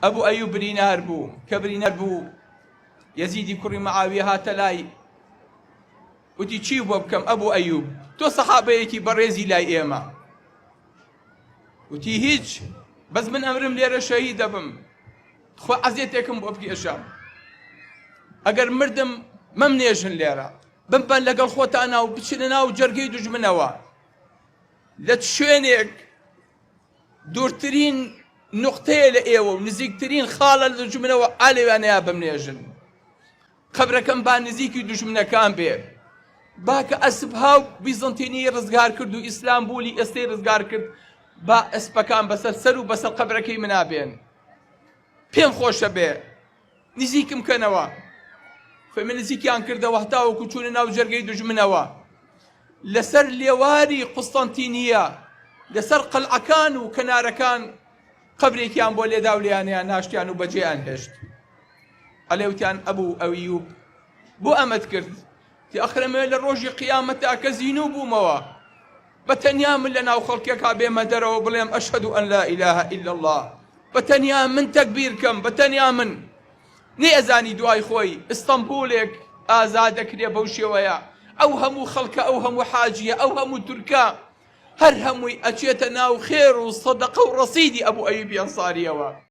أبو أيوب برينار بو كبرينار بو يزيد كري معاوية هاتلاي وتي تشيب بكم أبو أيوب تو صحابيكي بريزي لاي إيما وتي هيج بس من أمرم ليرة شهيد بم خو عزيتكم بوفكي أشام أجر مردم ممنيجن ليرة بمبان لقل خوتانا وبتشلنا وجرقي دجمنوا لتشينك دورترين نقطة لإيوه ونزيكترين خالة دجمنوا علي وأنا يا بمنيجن خبر كم بان نزيكي دجمنا كان بيه باك أسبها بيزنطيني رزقار كردو إسلام بولي أستي رزقار كرد با أسبكان بس السرو بس القبر كي منابين بيم خوش بيه نزيكم كنوا فمن نزيكي عن كرده وحتاو كتشوننا وجرقي دجمنوا لسر ليواري قسطنطينية لسر قلعكان وكناركان قبري كان بولي داوليانيا ناشتيان وبجيان هشت عليوتيان أبو أيوب بو أمد كرد تي أخرم للروج قيامتا كزينو بو موا بتنيا من لنا وخلقك عبي مدر وبليم أشهد أن لا إله إلا الله بتنيا من تكبير كم بتنيا من ني أزاني دواي خوي اسطنبولك آزادك لي بوشي ويا أوهمو خلق أوهمو حاجية أوهمو تركا هرهمو أتيتنا وخير وصدق ورصيدي أبو أيوب أنصاري